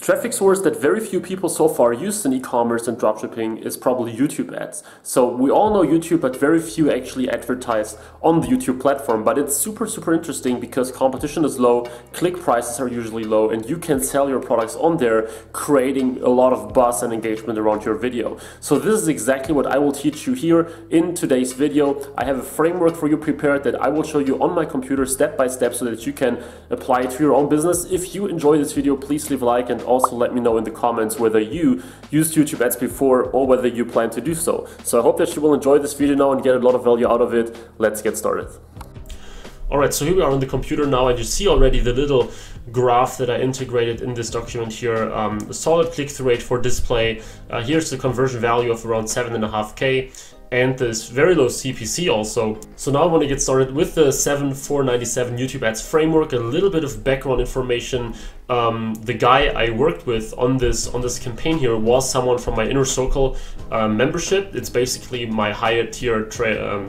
The traffic source that very few people so far used in e-commerce and dropshipping is probably YouTube ads. So we all know YouTube, but very few actually advertise on the YouTube platform. But it's super interesting because competition is low, click prices are usually low, and you can sell your products on there, creating a lot of buzz and engagement around your video. So this is exactly what I will teach you here in today's video. I have a framework for you prepared that I will show you on my computer step by step so that you can apply it to your own business. If you enjoy this video, please leave a like and also let me know in the comments whether you used YouTube ads before or whether you plan to do so. So I hope that you will enjoy this video now and get a lot of value out of it. Let's get started. Alright, so here we are on the computer now, and you see already the little graph that I integrated in this document here. The solid click-through rate for display. Here's the conversion value of around 7.5K. And this very low CPC also. So now I want to get started with the 7497 YouTube ads framework, a little bit of background information. The guy I worked with on this campaign here was someone from my inner circle membership. It's basically my higher tier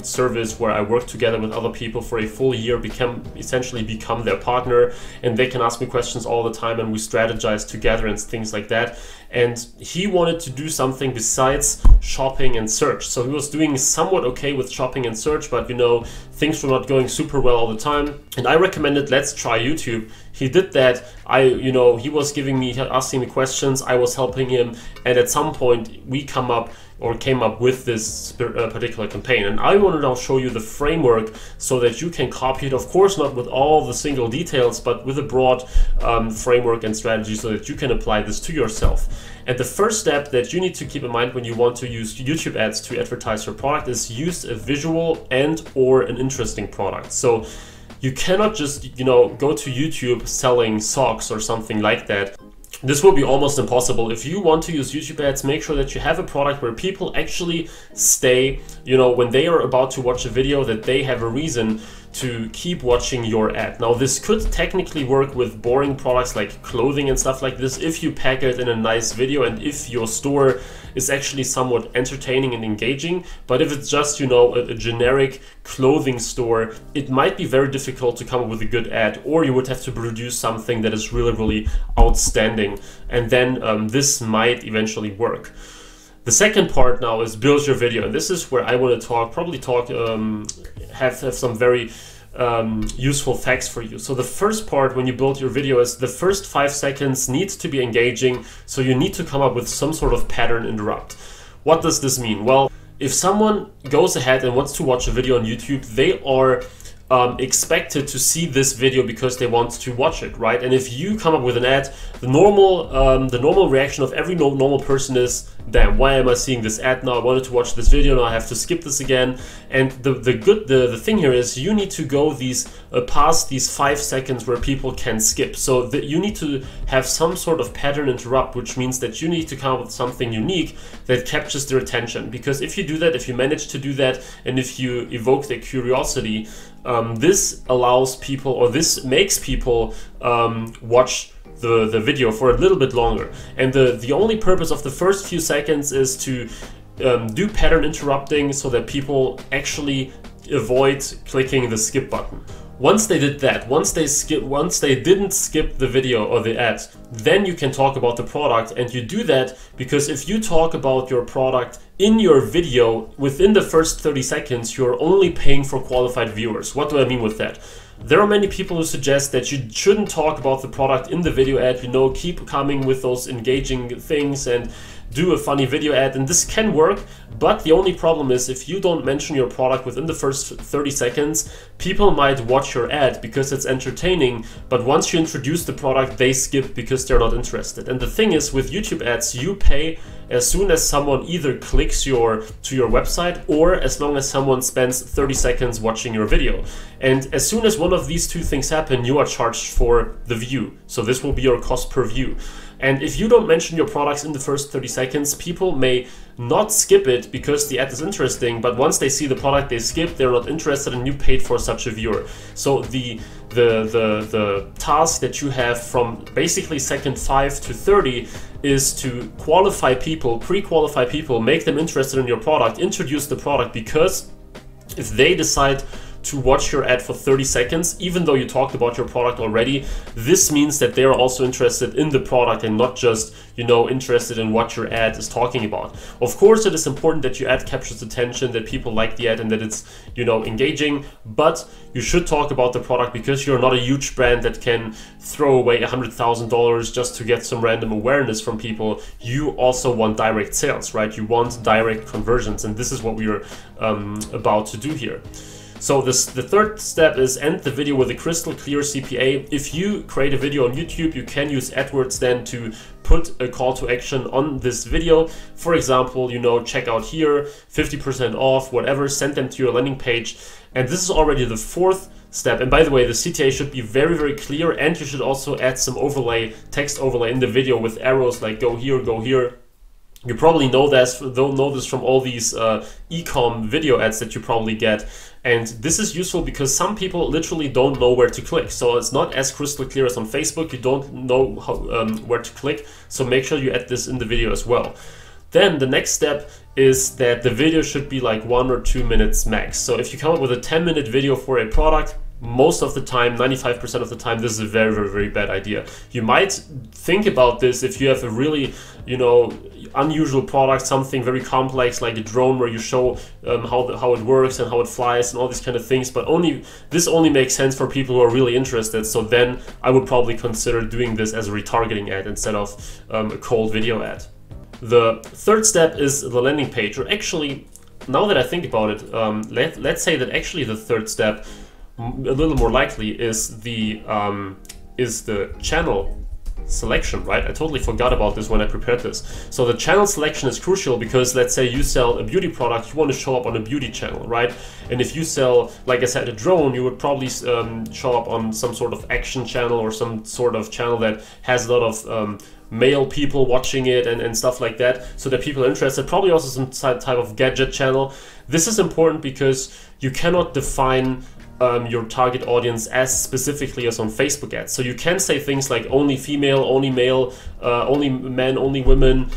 service where I work together with other people for a full year, essentially become their partner, and they can ask me questions all the time and we strategize together and things like that. And he wanted to do something besides shopping and search. So he was doing somewhat okay with shopping and search, but you know, things were not going super well all the time. And I recommended, let's try YouTube. He did that. He was asking me questions, I was helping him, and at some point we came up with this particular campaign. And I want to now show you the framework so that you can copy it, of course not with all the single details, but with a broad framework and strategy so that you can apply this to yourself. And the first step that you need to keep in mind when you want to use YouTube ads to advertise your product is use a visual and or an interesting product. So you cannot just, go to YouTube selling socks or something like that. This will be almost impossible. If you want to use YouTube ads, make sure that you have a product where people actually stay, when they are about to watch a video, that they have a reason to keep watching your ad. Now, this could technically work with boring products like clothing and stuff like this if you pack it in a nice video and if your store is actually somewhat entertaining and engaging. But if it's just, a generic clothing store, it might be very difficult to come up with a good ad, or you would have to produce something that is really outstanding. And then this might eventually work. The second part now is build your video, and this is where I want to have some very useful facts for you. So the first part when you build your video is the first 5 seconds needs to be engaging, so you need to come up with some sort of pattern interrupt. What does this mean? Well, if someone goes ahead and wants to watch a video on YouTube, they are expected to see this video because they want to watch it, right? And if you come up with an ad, the normal reaction of every normal person is, damn, why am I seeing this ad now? I wanted to watch this video, now I have to skip this again. And the thing here is you need to go past these 5 seconds where people can skip. So that you need to have some sort of pattern interrupt, which means that you need to come up with something unique that captures their attention. Because if you do that, if you manage to do that, and if you evoke their curiosity, this allows people, or this makes people watch the video for a little bit longer. And the only purpose of the first few seconds is to do pattern interrupting so that people actually avoid clicking the skip button. Once they did that, once they didn't skip the video or the ad, then you can talk about the product. And you do that because if you talk about your product in your video within the first 30 seconds, you're only paying for qualified viewers. What do I mean with that? There are many people who suggest that you shouldn't talk about the product in the video ad, keep coming with those engaging things and do a funny video ad, and this can work, but the only problem is if you don't mention your product within the first 30 seconds, people might watch your ad because it's entertaining, but once you introduce the product, they skip because they're not interested. And the thing is, with YouTube ads, you pay as soon as someone either clicks to your website or as long as someone spends 30 seconds watching your video. And as soon as one of these two things happen, you are charged for the view. So this will be your cost per view. And if you don't mention your products in the first 30 seconds, people may not skip it because the ad is interesting, but once they see the product, they skip, they're not interested, and you paid for such a viewer. So the task that you have from basically second 5 to 30 is to qualify people, pre-qualify people, make them interested in your product, introduce the product, because if they decide to watch your ad for 30 seconds, even though you talked about your product already. This means that they're also interested in the product and not just, you know, interested in what your ad is talking about. Of course, it is important that your ad captures attention, that people like the ad and that it's, you know, engaging, but you should talk about the product because you're not a huge brand that can throw away $100,000 just to get some random awareness from people. You also want direct sales, right? You want direct conversions, and this is what we are about to do here. So the third step is end the video with a crystal clear CPA. If you create a video on YouTube, you can use AdWords then to put a call to action on this video. For example, you know, check out here, 50% off, whatever, send them to your landing page. And this is already the fourth step. And by the way, the CTA should be very, very clear, and you should also add some overlay, text overlay in the video with arrows like go here, go here. You probably know this from all these eCom video ads that you probably get. And this is useful because some people literally don't know where to click. So it's not as crystal clear as on Facebook. You don't know how, where to click. So make sure you add this in the video as well. Then the next step is that the video should be like 1 or 2 minutes max. So if you come up with a 10-minute video for a product, most of the time, 95% of the time, this is a very, very, very bad idea. You might think about this if you have a really, you know, unusual product, something very complex like a drone where you show how it works and how it flies and all these kind of things, but this only makes sense for people who are really interested. So then I would probably consider doing this as a retargeting ad instead of a cold video ad. The third step is the landing page, or actually, now that I think about it, let's say that actually the third step, a little more likely, is the channel selection, right? I totally forgot about this when I prepared this. So the channel selection is crucial because let's say you sell a beauty product, you want to show up on a beauty channel, right? And if you sell, like I said, a drone, you would probably show up on some sort of action channel or some sort of channel that has a lot of male people watching it and stuff like that, so that people are interested. Probably also some type of gadget channel. This is important because you cannot define your target audience as specifically as on Facebook ads. So you can say things like only female, only male, only men, only women,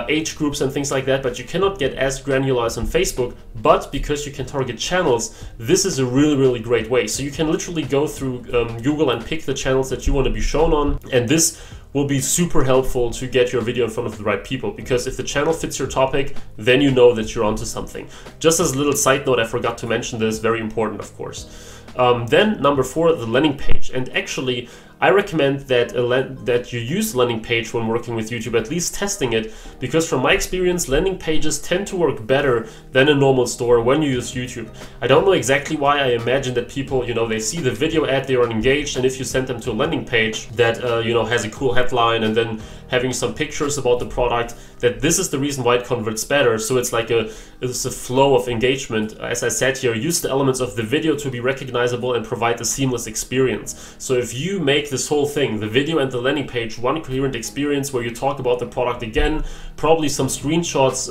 age groups and things like that, but you cannot get as granular as on Facebook. But because you can target channels, this is a really, really great way. So you can literally go through Google and pick the channels that you want to be shown on, and this will be super helpful to get your video in front of the right people, because if the channel fits your topic, then you know that you're onto something. Just as a little side note, I forgot to mention this, very important of course. Then number 4, the landing page. And actually, I recommend that you use landing page when working with YouTube, at least testing it, because from my experience, landing pages tend to work better than a normal store when you use YouTube. I don't know exactly why. I imagine that people, you know, they see the video ad, they are engaged, and if you send them to a landing page that, you know, has a cool headline and then having some pictures about the product, that this is the reason why it converts better. So it's like it's a flow of engagement. As I said here, use the elements of the video to be recognizable and provide a seamless experience. So if you make this whole thing, the video and the landing page, one coherent experience where you talk about the product again, probably some screenshots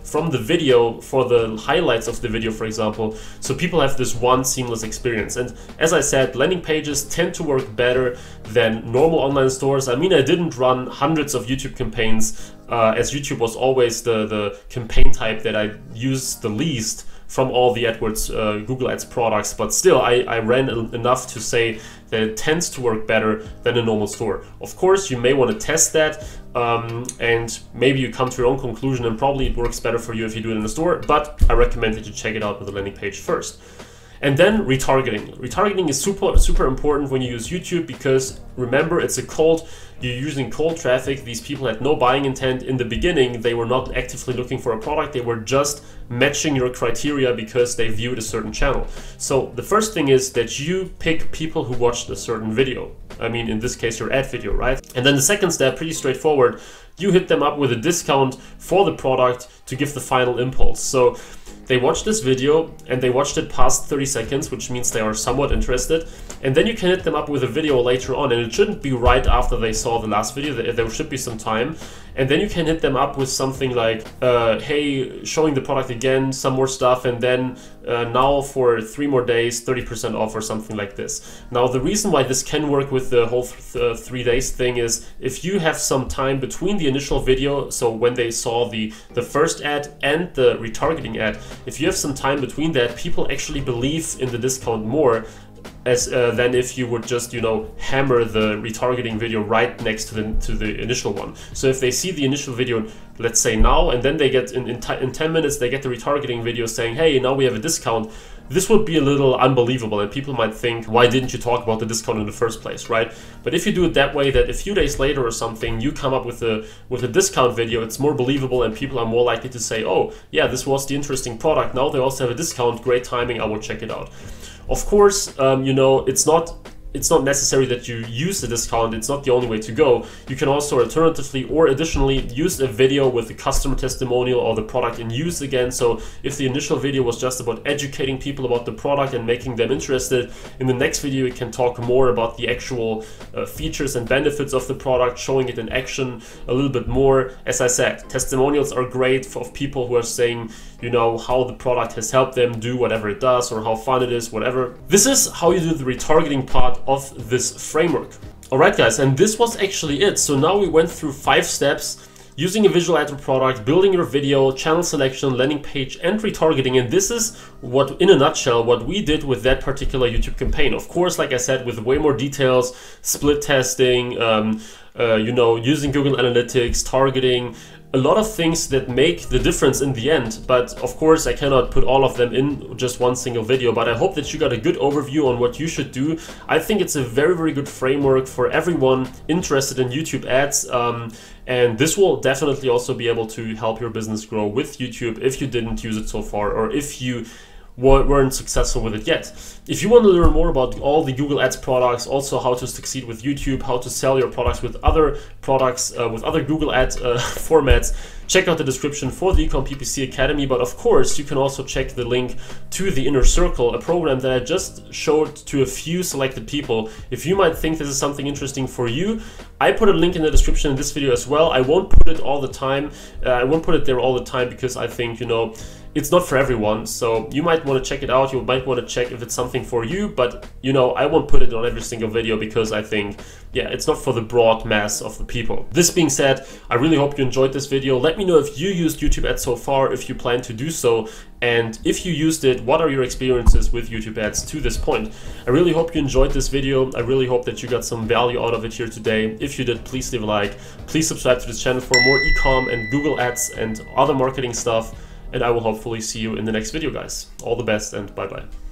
from the video for the highlights of the video, for example, so people have this one seamless experience. And as I said, landing pages tend to work better than normal online stores. I mean, I didn't run hundreds of YouTube campaigns, as YouTube was always the campaign type that I used the least from all the AdWords Google Ads products, but still I ran enough to say that it tends to work better than a normal store. Of course, you may want to test that and maybe you come to your own conclusion, and probably it works better for you if you do it in the store, but I recommend that you check it out with the landing page first. And then retargeting. Retargeting is super important when you use YouTube, because remember, it's a cold, you're using cold traffic. These people had no buying intent in the beginning. They were not actively looking for a product. They were just matching your criteria because they viewed a certain channel. So the first thing is that you pick people who watched a certain video. I mean, in this case, your ad video, right? And then the second step, pretty straightforward. You hit them up with a discount for the product to give the final impulse. So they watched this video and they watched it past 30 seconds, which means they are somewhat interested. And then you can hit them up with a video later on, and it shouldn't be right after they saw the last video. There should be some time. And then you can hit them up with something like, hey, showing the product again, some more stuff, and then now for 3 more days, 30% off or something like this. Now, the reason why this can work with the whole 3 days thing is if you have some time between the initial video, so when they saw the first ad and the retargeting ad, if you have some time between that, people actually believe in the discount more than if you would just, you know, hammer the retargeting video right next to the initial one. So if they see the initial video, let's say now, and then they get in 10 minutes they get the retargeting video saying, hey, now we have a discount, this would be a little unbelievable, and people might think, why didn't you talk about the discount in the first place, right? But if you do it that way, that a few days later or something you come up with a discount video, it's more believable and people are more likely to say, oh yeah, this was the interesting product, now they also have a discount, great timing, I will check it out. Of course, you know, it's not necessary that you use the discount. It's not the only way to go. You can also alternatively or additionally use a video with the customer testimonial or the product in use again. So if the initial video was just about educating people about the product and making them interested, in the next video you can talk more about the actual features and benefits of the product, showing it in action a little bit more. As I said, testimonials are great of people who are saying, you know, how the product has helped them do whatever it does or how fun it is, whatever. This is how you do the retargeting part of this framework. Alright guys, and this was actually it. So now we went through 5 steps: using a visual ad to product, building your video, channel selection, landing page, and retargeting. And this is what, in a nutshell, what we did with that particular YouTube campaign. Of course, like I said, with way more details, split testing, you know, using Google Analytics, targeting, a lot of things that make the difference in the end. But of course I cannot put all of them in just one single video, but I hope that you got a good overview on what you should do. I think it's a very, very good framework for everyone interested in YouTube ads, and this will definitely also be able to help your business grow with YouTube if you didn't use it so far, or if you weren't successful with it yet. If you want to learn more about all the Google Ads products, also how to succeed with YouTube, how to sell your products with other products, with other Google Ads formats, check out the description for the eCom PPC Academy. But of course, you can also check the link to the Inner Circle, a program that I just showed to a few selected people. If you might think this is something interesting for you, I put a link in the description in this video as well. I won't put it all the time. I won't put it there all the time because I think, you know, it's not for everyone, so you might want to check it out. You might want to check if it's something for you, but you know, I won't put it on every single video because I think, yeah, it's not for the broad mass of the people. This being said, I really hope you enjoyed this video. Let me know if you used YouTube ads so far, if you plan to do so, and if you used it, what are your experiences with YouTube ads to this point? I really hope you enjoyed this video. I really hope that you got some value out of it here today. If you did, please leave a like. Please subscribe to this channel for more eCom and Google ads and other marketing stuff. And I will hopefully see you in the next video, guys. All the best and bye-bye.